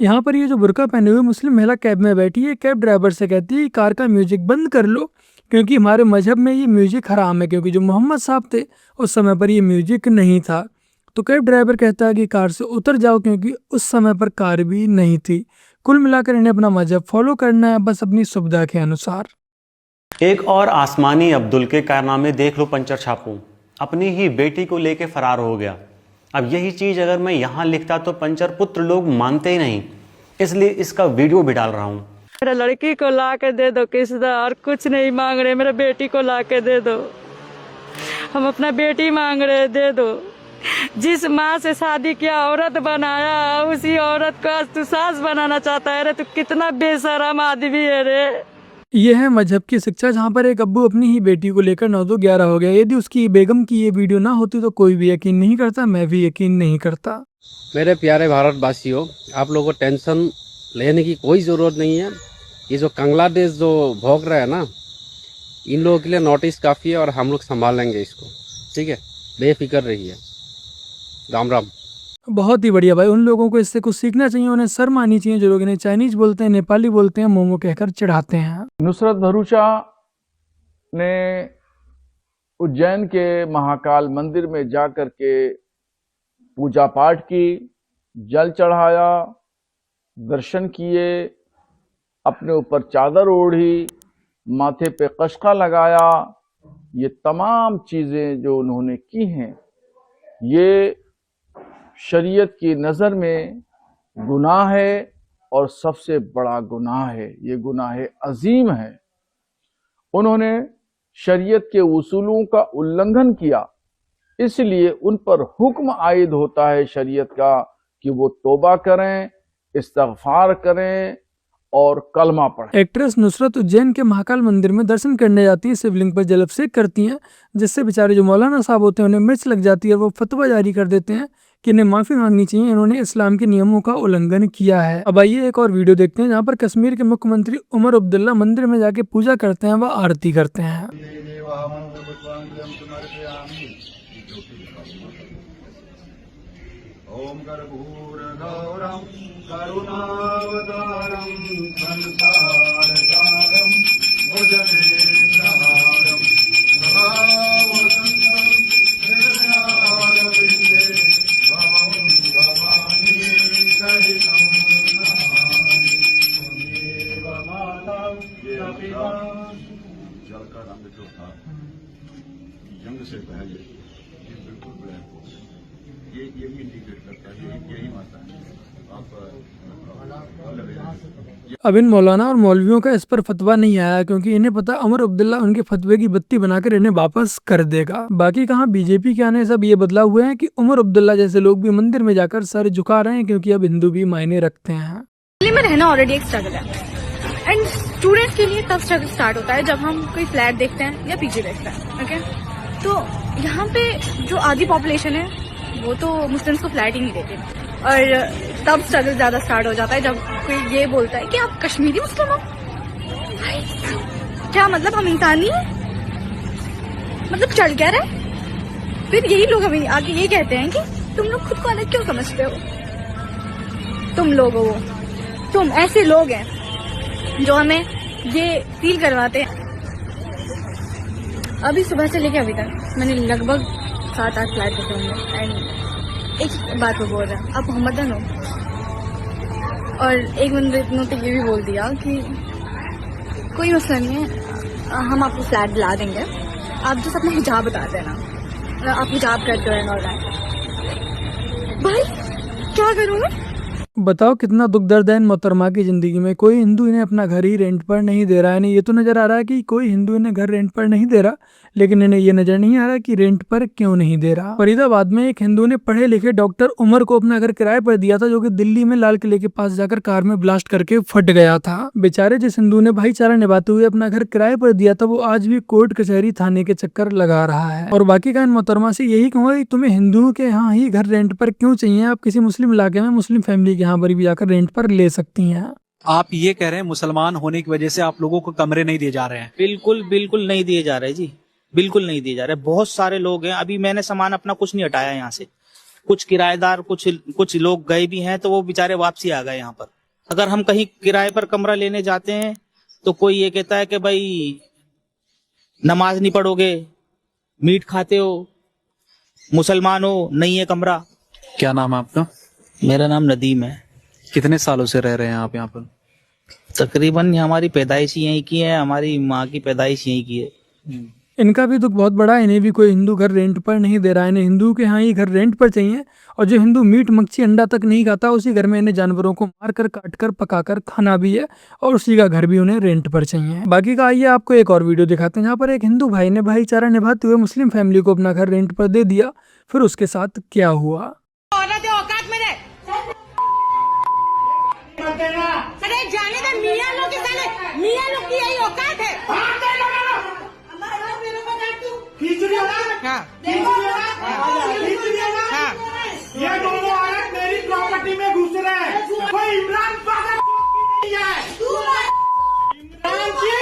यहाँ पर ये जो बुर्का पहने हुए मुस्लिम महिला कैब में बैठी है, कैब ड्राइवर से कहती है कार का म्यूजिक बंद कर लो क्योंकि हमारे मजहब में ये म्यूजिक हराम है, क्योंकि जो मोहम्मद साहब थे उस समय पर ये म्यूजिक नहीं था। तो कैब ड्राइवर कहता है कि कार से उतर जाओ क्योंकि उस समय पर कार भी नहीं थी। कुल मिलाकर इन्हें अपना मजहब फॉलो करना है, बस अपनी सुविधा के अनुसार। एक और आसमानी अब्दुल के कारनामे देख लो पंचर छापू, अपनी ही बेटी को लेके फरार हो गया। अब यही चीज़ अगर मैं यहाँ लिखता तो पंचर पुत्र लोग मानते ही नहीं, इसलिए इसका वीडियो भी डाल रहा हूँ। मेरे लड़की को ला के दे दो किसदा, और कुछ नहीं मांग रहे, मेरे बेटी को ला के दे दो। हम अपना बेटी मांग रहे, दे दो। जिस माँ से शादी किया औरत बनाया, उसी औरत को आज तू सास बनाना चाहता है रे, तू कितना बेशरम आदमी है रे। यह है मजहब की शिक्षा, जहाँ पर एक अब्बू अपनी ही बेटी को लेकर 9-11 हो गया। यदि उसकी बेगम की ये वीडियो ना होती तो कोई भी यकीन नहीं करता, मैं भी यकीन नहीं करता। मेरे प्यारे भारतवासियों, आप लोगों को टेंशन लेने की कोई ज़रूरत नहीं है। ये जो बांग्लादेश जो भोग रहा है ना, इन लोगों के लिए नोटिस काफ़ी है और हम लोग संभाल लेंगे इसको, ठीक है, बेफिक्र रहिए। राम राम। बहुत ही बढ़िया भाई, उन लोगों को इससे कुछ सीखना चाहिए, उन्हें शर्म आनी चाहिए जो लोग इन्हें चाइनीज बोलते हैं, नेपाली बोलते हैं, मोमो कहकर चिढ़ाते हैं। नुसरत भरूचा ने उज्जैन के महाकाल मंदिर में जाकर के पूजा पाठ की, जल चढ़ाया, दर्शन किए, अपने ऊपर चादर ओढ़ी, माथे पे कशका लगाया। ये तमाम चीज़ें जो उन्होंने की हैं, ये शरीयत की नज़र में गुनाह है और सबसे बड़ा गुनाह है। ये गुनाह अजीम है। उन्होंने शरीयत के उसूलों का उल्लंघन किया, इसलिए उन पर हुक्म आयद होता है शरीयत का कि वो तौबा करें, इस्तगफार करें और कलमा पढ़ें। एक्ट्रेस नुसरत उज्जैन के महाकाल मंदिर में दर्शन करने जाती है, शिवलिंग पर जल अभिषेक करती हैं, जिससे बेचारे जो मौलाना साहब होते हैं उन्हें मिर्च लग जाती है। वो फतवा जारी कर देते हैं कि इन्हें माफ़ी मांगनी चाहिए, इन्होंने इस्लाम के नियमों का उल्लंघन किया है। अब आइए एक और वीडियो देखते हैं, जहाँ पर कश्मीर के मुख्यमंत्री उमर अब्दुल्ला मंदिर में जाके पूजा करते हैं व आरती करते हैं। ओम कर्पूर गौरम करुणावतारम संसार सारम भुजगेन्द्रहारम महावसंतम हृदयारविंदे भवं भवानी सहितं नमामि। त्वमेव माता पिता। जल का रंग जो था जंग से पहले ये बिल्कुल ब्लैक हो गया, यही इंडिकेट करता है, यही माता है। अब इन मौलाना और मौलवियों का इस पर फतवा नहीं आया, क्योंकि इन्हें पता उमर अब्दुल्ला उनके फतवे की बत्ती बनाकर इन्हें वापस कर देगा। बाकी कहाँ बीजेपी के आने सब ये बदलाव हुए हैं कि उमर अब्दुल्ला जैसे लोग भी मंदिर में जाकर सर झुका रहे हैं, क्योंकि अब हिंदू भी मायने रखते हैं। दिल्ली में रहना ऑलरेडी एक स्ट्रगल है, एंड स्टूडेंट के लिए तब स्ट्रगल स्टार्ट होता है जब हम कोई फ्लैट देखते हैं या पीजी देखते हैं। ओके, तो यहाँ पे जो आधी पॉपुलेशन है वो तो मुस्लिम्स को फ्लैट ही नहीं देते, और तब स्ट्रगल ज्यादा स्टार्ट हो जाता है जब कोई ये बोलता है कि आप कश्मीरी मुस्लिम हो। क्या मतलब, हम इंसान नहीं है? मतलब चल क्या रहा है? फिर यही लोग हमें आगे ये कहते हैं कि तुम लोग खुद को अलग क्यों समझते हो? तुम लोग हो, तुम ऐसे लोग हैं जो हमें ये फील करवाते हैं। अभी सुबह से लेके अभी तक मैंने लगभग 7-8 फ्लैट देखे होंगे, एंड एक बात वो बोल रहा है, आप मोहम्मदन हो, और एक बंदे ने तो ये भी बोल दिया कि कोई मसला नहीं है, हम आपको फ्लैट दिला देंगे, आप जस्ट अपना हिजाब बता देना, आप हिजाब करते हो। भाई क्या करूँ मैं? बताओ कितना दुख दर्द है इन मोहतरमा की ज़िंदगी में। कोई हिंदू इन्हें अपना घर ही रेंट पर नहीं दे रहा है। इन्हें ये तो नज़र आ रहा है कि कोई हिंदू इन्हें घर रेंट पर नहीं दे रहा, लेकिन इन्हें ये नज़र नहीं आ रहा कि रेंट पर क्यों नहीं दे रहा। फरीदाबाद में एक हिंदू ने पढ़े लिखे डॉक्टर उमर को अपना घर किराए पर दिया था, जो कि दिल्ली में लाल किले के पास जाकर कार में ब्लास्ट करके फट गया था। बेचारे जिस हिंदू ने भाईचारा निभाते हुए अपना घर किराए पर दिया था, वो आज भी कोर्ट कचहरी थाने के चक्कर लगा रहा है। और बाकी का इन मोहतरमा से यही कहूँगा कि तुम्हें हिंदुओं के यहाँ ही घर रेंट पर क्यों चाहिए? आप किसी मुस्लिम इलाके में मुस्लिम फैमिली के यहाँ पर भी जाकर रेंट पर ले सकती हैं। आप ये कह रहे हैं मुसलमान होने की वजह से आप लोगों को कमरे नहीं दिए जा रहे हैं? बिल्कुल बिल्कुल नहीं दिए जा रहे जी, बिल्कुल नहीं दिए जा रहे। बहुत सारे लोग हैं, अभी मैंने सामान अपना कुछ नहीं हटाया यहाँ से। कुछ किराएदार कुछ लोग गए भी हैं, तो वो बेचारे वापसी आ गए यहाँ पर। अगर हम कहीं किराए पर कमरा लेने जाते हैं तो कोई ये कहता है कि भाई नमाज नहीं पढ़ोगे, मीट खाते हो, मुसलमान हो, नहीं है कमरा। क्या नाम है आपका? मेरा नाम नदीम है। कितने सालों से रह रहे हैं आप यहाँ पर? तकरीबन हमारी पैदाइश यहीं की है, हमारी माँ की पैदाइश यहीं की है। इनका भी दुख बहुत बड़ा है। इन्हें भी कोई हिंदू घर रेंट पर नहीं दे रहा है। इन्हें हिंदू के यहाँ ही घर रेंट पर चाहिए। और जो हिंदू मीट मच्छी अंडा तक नहीं खाता, उसी घर में इन्हें जानवरों को मार कर काट कर पका कर खाना भी है, और उसी का घर भी उन्हें रेंट पर चाहिए। बाकी का आइए आपको एक और वीडियो दिखाते हैं, जहाँ पर एक हिंदू भाई ने भाईचारा निभाते हुए मुस्लिम फैमिली को अपना घर रेंट पर दे दिया। फिर उसके साथ क्या हुआ। जाने दे, मियां लोग के साले, मियां लोग की यही औकात है। ये दोनों औरत मेरी प्रॉपर्टी में घुस रहे हैं। कोई इमरान पागल नहीं है। इमरान जी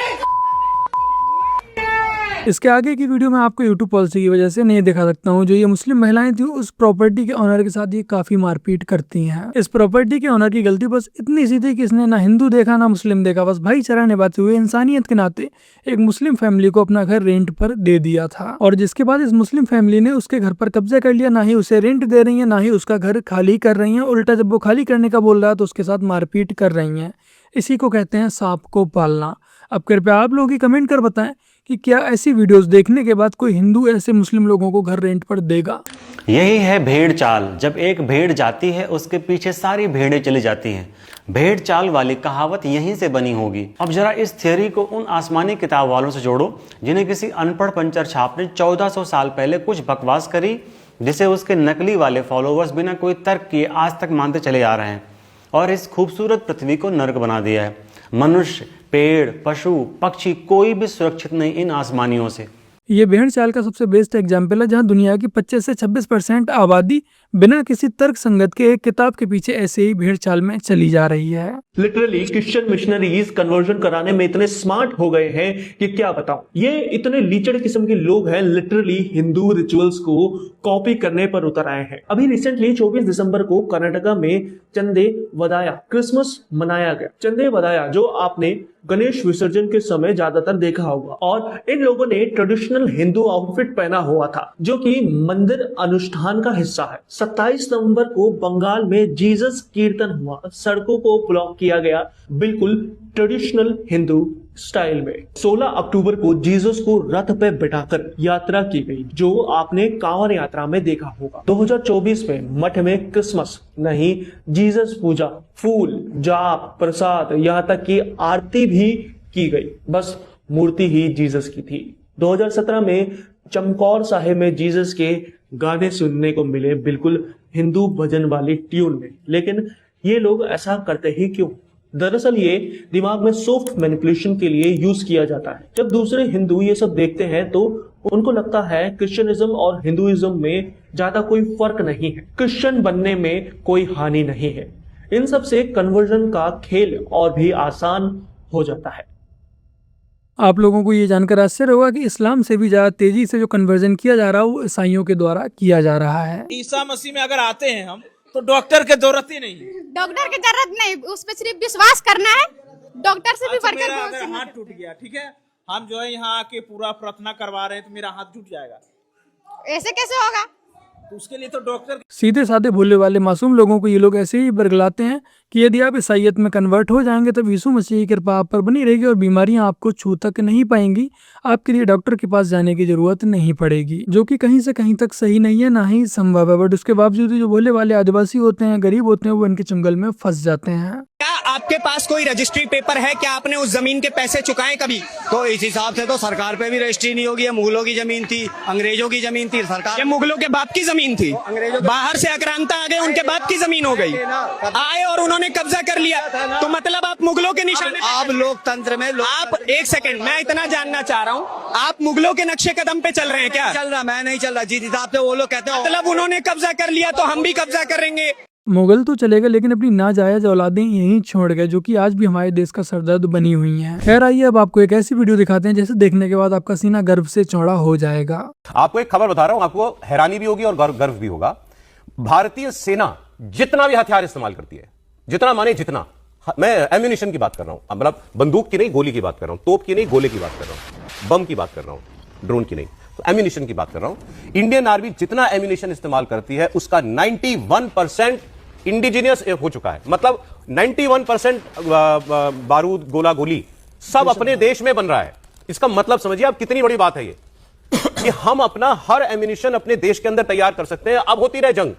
इसके आगे की वीडियो में आपको यूट्यूब पॉलिसी की वजह से नहीं दिखा सकता हूँ। जो ये मुस्लिम महिलाएं थी, उस प्रॉपर्टी के ऑनर के साथ ये काफी मारपीट करती हैं। इस प्रॉपर्टी के ऑनर की गलती बस इतनी सी थी कि इसने ना हिंदू देखा ना मुस्लिम देखा, बस भाईचारा निभाते हुए इंसानियत के नाते एक मुस्लिम फैमिली को अपना घर रेंट पर दे दिया था। और जिसके बाद इस मुस्लिम फैमिली ने उसके घर पर कब्जा कर लिया। ना ही उसे रेंट दे रही है, ना ही उसका घर खाली कर रही है। उल्टा जब वो खाली करने का बोल रहा है तो उसके साथ मारपीट कर रही है। इसी को कहते हैं सांप को पालना। अब कृपया आप लोग ही कमेंट कर बताएं कि क्या ऐसी वीडियोस देखने के बाद कोई हिंदू ऐसे मुस्लिम लोगों को घर रेंट पर देगा। यही है भेड़ चाल। जब एक भेड़ जाती है, उसके पीछे सारी भेड़ें चली जाती हैं। भेड़ चाल वाली कहावत यहीं से बनी होगी। अब जरा इस थियोरी को उन आसमानी किताब वालों से जोड़ो जिन्हें किसी अनपढ़ पंचर छाप ने 1400 साल पहले कुछ बकवास करी, जिसे उसके नकली वाले फॉलोवर्स बिना कोई तर्क किए आज तक मानते चले आ रहे हैं, और इस खूबसूरत पृथ्वी को नर्क बना दिया है। मनुष्य, पेड़, पशु, पक्षी कोई भी सुरक्षित नहीं इन आसमानियों से। ये भेड़ चाल का सबसे बेस्ट एग्जाम्पल है, जहां दुनिया की 25 से 26% आबादी बिना किसी तर्क संगत के एक किताब के पीछे ऐसे ही भेड़ चाल में चली जा रही है। लिटरली क्रिश्चियन मिशनरीज कन्वर्जन कराने में इतने स्मार्ट हो गए हैं कि क्या बताऊं। ये इतने लीचड़ किस्म के लोग हैं, लिटरली हिंदू रिचुअल्स को कॉपी करने पर उतर आए हैं। अभी रिसेंटली 24 दिसंबर को कर्नाटका में चंदे वदाया क्रिसमस मनाया गया। चंदे वदाया जो आपने गणेश विसर्जन के समय ज्यादातर देखा होगा, और इन लोगों ने ट्रेडिशनल हिंदू आउटफिट पहना हुआ था, जो कि मंदिर अनुष्ठान का हिस्सा है। 27 नवंबर को बंगाल में जीसस कीर्तन हुआ। सड़कों को ब्लॉक किया गया, बिल्कुल ट्रेडिशनल हिंदू स्टाइल में। 16 अक्टूबर को जीसस को रथ पे बिठाकर यात्रा की गई, जो आपने कांवड़ यात्रा में देखा होगा। 2024 में मठ में क्रिसमस नहीं, जीसस पूजा, फूल, जाप, प्रसाद, यहाँ तक कि आरती भी की गई। बस मूर्ति ही जीसस की थी। 2017 में चमकौर साहिब में जीसस के गाने सुनने को मिले, बिल्कुल हिंदू भजन वाली ट्यून में। लेकिन ये लोग ऐसा करते ही क्यों? दरअसल ये दिमाग में सॉफ्ट मैनिपुलेशन के लिए यूज किया जाता है। जब दूसरे हिंदू ये सब देखते हैं तो उनको लगता है क्रिश्चियनिज्म और हिंदुइज्म में ज्यादा कोई फर्क नहीं है, क्रिश्चियन बनने में कोई हानि नहीं है। इन सब से कन्वर्जन का खेल और भी आसान हो जाता है। आप लोगों को ये जानकर आश्चर्य होगा कि इस्लाम से भी ज्यादा तेजी से जो कन्वर्जन किया जा रहा है वो ईसाइयों के द्वारा किया जा रहा है। ईसा मसीह में अगर आते हैं हम तो डॉक्टर की जरूरत ही नहीं है। डॉक्टर की जरूरत नहीं, उस पर सिर्फ विश्वास करना है। डॉक्टर से भी बढ़कर अगर हाथ टूट गया, ठीक है, हम जो है यहाँ आके पूरा प्रार्थना करवा रहे हैं तो मेरा हाथ टूट जाएगा। ऐसे कैसे होगा? तो उसके लिए तो डॉक्टर सीधे साधे भोले वाले मासूम लोगों को ये लोग ऐसे ही बरगलाते हैं कि यदि आप ईसाइयत में कन्वर्ट हो जाएंगे तब यीशु मसीह की कृपा आप पर बनी रहेगी और बीमारियां आपको छू तक नहीं पाएंगी, आपके लिए डॉक्टर के पास जाने की जरूरत नहीं पड़ेगी, जो कि कहीं से कहीं तक सही नहीं है, ना ही संभव है। बट उसके बावजूद जो भोले वाले आदिवासी होते हैं, गरीब होते हैं, वो इनके चंगल में फंस जाते हैं। क्या आपके पास कोई रजिस्ट्री पेपर है? क्या आपने उस जमीन के पैसे चुकाए कभी? तो इस हिसाब से तो सरकार पे भी रजिस्ट्री नहीं होगी। ये मुगलों की जमीन थी, अंग्रेजों की जमीन थी, सरकार ये मुगलों के बाप की जमीन थी। बाहर से आक्रांता आ गए, उनके बाप की जमीन हो गई, आए और उन्होंने कब्जा कर लिया। तो मतलब आप मुगलों के निशाने, आप लोकतंत्र में आप एक सेकंड, मैं इतना जानना चाह रहा हूँ, आप मुगलों के नक्शे कदम पे चल रहे हैं क्या? चल रहा, मैं नहीं चल रहा। जिस हिसाब से वो लोग कहते हैं मतलब उन्होंने कब्जा कर लिया तो हम भी कब्जा करेंगे। मुगल तो चलेगा लेकिन अपनी नाजायज औलादें यहीं छोड़ गए, जो कि आज भी हमारे देश का सरदर्द बनी हुई हैं। खैर आइए अब आपको एक ऐसी वीडियो दिखाते हैं जैसे देखने के बाद आपका सीना गर्व से चौड़ा हो जाएगा। आपको एक खबर बता रहा हूं, आपको हैरानी भी होगी और गर्व भी होगा। भारतीय सेना जितना भी हथियार इस्तेमाल करती है, जितना माने जितना, मैं एम्यूनिशन की बात कर रहा हूं, मतलब बंदूक की नहीं, गोली की बात कर रहा हूं, तोप की नहीं, गोले की बात कर रहा हूं, बम की बात कर रहा हूं, ड्रोन की नहीं, तो एम्यूनिशन की बात कर रहा हूं। इंडियन आर्मी जितना एम्यूनिशन इस्तेमाल करती है उसका 91% इंडिजिनियस हो चुका है। मतलब 91% बारूद, गोला, गोली सब अपने देश में बन रहा है। इसका मतलब समझिए आप कितनी बड़ी बात है ये, कि हम अपना हर एम्यूनिशन अपने देश के अंदर तैयार कर सकते हैं। अब होती रहे जंग,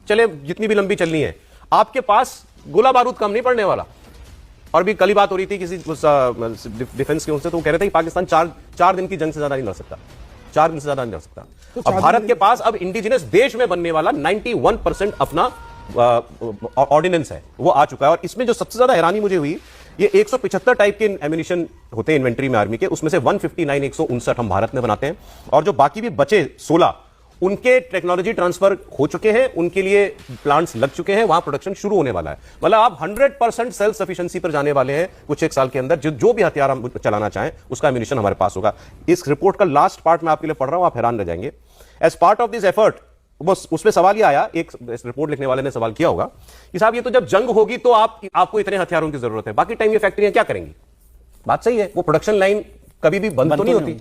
चले जितनी भी लंबी चलनी है, आपके पास गोला बारूद कम नहीं पड़ने वाला। और भी कल ही बात हो रही थी किसी डिफेंस के उनसे, तो वो कह रहे थे कि पाकिस्तान चार दिन की जंग से ज्यादा नहीं लड़ सकता, 4 दिन से ज्यादा नहीं लड़ सकता। तो अब भारत के पास अब इंडिजिनियस देश में बनने वाला 91% अपना ऑर्डिनेंस है, वो आ चुका है। और इसमें जो सबसे ज्यादा हैरानी मुझे हुई, ये 175 टाइप के एम्यूनिशन होते हैं इन्वेंट्री में आर्मी के, उसमें से 159 हम भारत में बनाते हैं, और जो बाकी भी बचे 16 उनके टेक्नोलॉजी ट्रांसफर हो चुके हैं, उनके लिए प्लांट्स लग चुके हैं, वहां प्रोडक्शन शुरू होने वाला है। मतलब आप 100% सेल्फ सफिशिएंसी पर जाने वाले हैं कुछ एक साल के अंदर। जो भी हथियार हम चलाना चाहें उसका एम्यूनिशन हमारे पास होगा। इस रिपोर्ट का लास्ट पार्ट मैं आपके लिए पढ़ रहा हूं, आप हैरान रह जाएंगे। As part of this effort, बस उसमें सवाल ये आया, एक रिपोर्ट लिखने वाले ने सवाल किया होगा कि साहब ये तो जब जंग होगी तो आपको इतने हथियारों की जरूरत है, बाकी टाइम ये फैक्ट्रियां क्या करेंगी? बात सही है, वो प्रोडक्शन लाइन कभी भी बंद तो नहीं होती।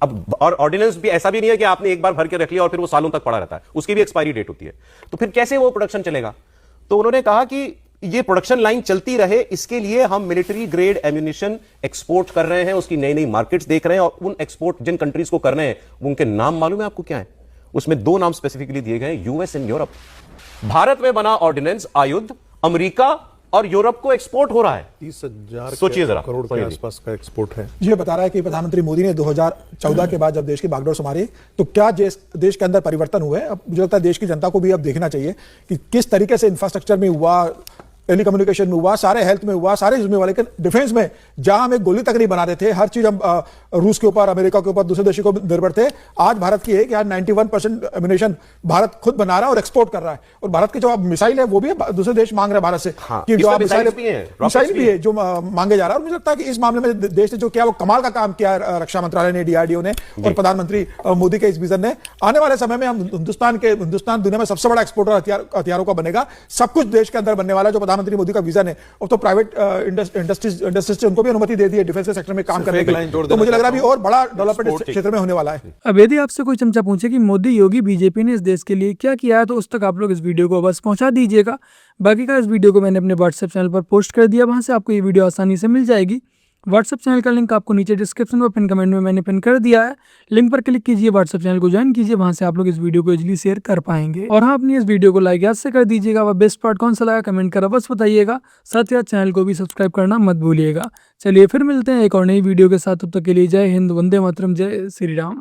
अब और ऑर्डिनेंस भी ऐसा भी नहीं है कि आपने एक बार भर के रख लिया और फिर वो सालों तक पड़ा रहता है, उसकी भी एक्सपायरी डेट होती है। तो फिर कैसे वो प्रोडक्शन चलेगा? तो उन्होंने कहा कि ये प्रोडक्शन लाइन चलती रहे, इसके लिए हम मिलिट्री ग्रेड एम्यूनिशन एक्सपोर्ट कर रहे हैं, उसकी नई नई मार्केट्स देख रहे हैं। और उन एक्सपोर्ट जिन कंट्रीज को कर रहे हैं उनके नाम मालूम है आपको क्या है? उसमें 2 नाम स्पेसिफिकली दिए गए, यूएस एंड यूरोप। भारत में बना ऑर्डिनेंस आयुध अमेरिका और यूरोप को एक्सपोर्ट हो रहा है। 30,000 सोचिए जरा, करोड़ के आसपास का एक्सपोर्ट है। ये बता रहा है कि प्रधानमंत्री मोदी ने 2014 के बाद जब देश की बागडोर संभाली तो क्या देश के अंदर परिवर्तन हुए। अब मुझे लगता है देश की जनता को भी अब देखना चाहिए कि किस तरीके से इंफ्रास्ट्रक्चर में हुआ, टेलीकम्युनिकेशन में हुआ, सारे हेल्थ में हुआ, सारे इसमें वाले डिफेंस में, जहां हम एक गोली तक नहीं बना रहे थे, हर चीज हम रूस के ऊपर, अमेरिका के ऊपर, दूसरे देशों को निर्भर थे। आज भारत की है कि आज 91% एम्यूनिशन भारत खुद बना रहा है और एक्सपोर्ट कर रहा है। और भारत की जो मिसाइल है वो भी दूसरे देश मांग रहे हैं भारत से, कि जो मिसाइल भी है जो मांगे जा रहा है। और मुझे लगता है कि इस मामले में देश ने जो किया वो कमाल का काम किया, रक्षा मंत्रालय ने, डीआरडीओ ने और प्रधानमंत्री मोदी के इस विजन ने। आने वाले समय में हम हिंदुस्तान दुनिया में सबसे बड़ा एक्सपोर्टर हथियारों का बनेगा। सब कुछ देश के अंदर बनने वाला, जो प्रधानमंत्री मोदी का विजन है। और तो प्राइवेट इंडस्ट्रीज उनको भी अनुमति दे दी है डिफेंस के सेक्टर में काम करने के लिए। तो मुझे लग रहा है और बड़ा डेवलपमेंट क्षेत्र में होने वाला है। अब यदि आपसे कोई चमचा पूछे कि मोदी, योगी, बीजेपी ने इस देश के लिए क्या किया है, तो उस तक आप लोग इस वीडियो को बस पहुंचा दीजिएगा। बाकी का इस वीडियो को मैंने अपने व्हाट्सएप चैनल पर पोस्ट कर दिया, वहां से आपको ये वीडियो आसानी से मिल जाएगी। व्हाट्सएप चैनल का लिंक आपको नीचे डिस्क्रिप्शन में पिन कमेंट में मैंने पिन कर दिया है। लिंक पर क्लिक कीजिए, व्हाट्सएप चैनल को ज्वाइन कीजिए, वहां से आप लोग इस वीडियो को इजीली शेयर कर पाएंगे। और हाँ, अपनी इस वीडियो को लाइक याद से कर दीजिएगा। वह बेस्ट पार्ट कौन सा लगा कमेंट कर बस बताइएगा। साथ ही साथ चैनल को भी सब्सक्राइब करना मत भूलिएगा। चलिए फिर मिलते हैं एक और नई वीडियो के साथ, तब तक के लिए जय हिंद, वंदे मातरम, जय श्री राम।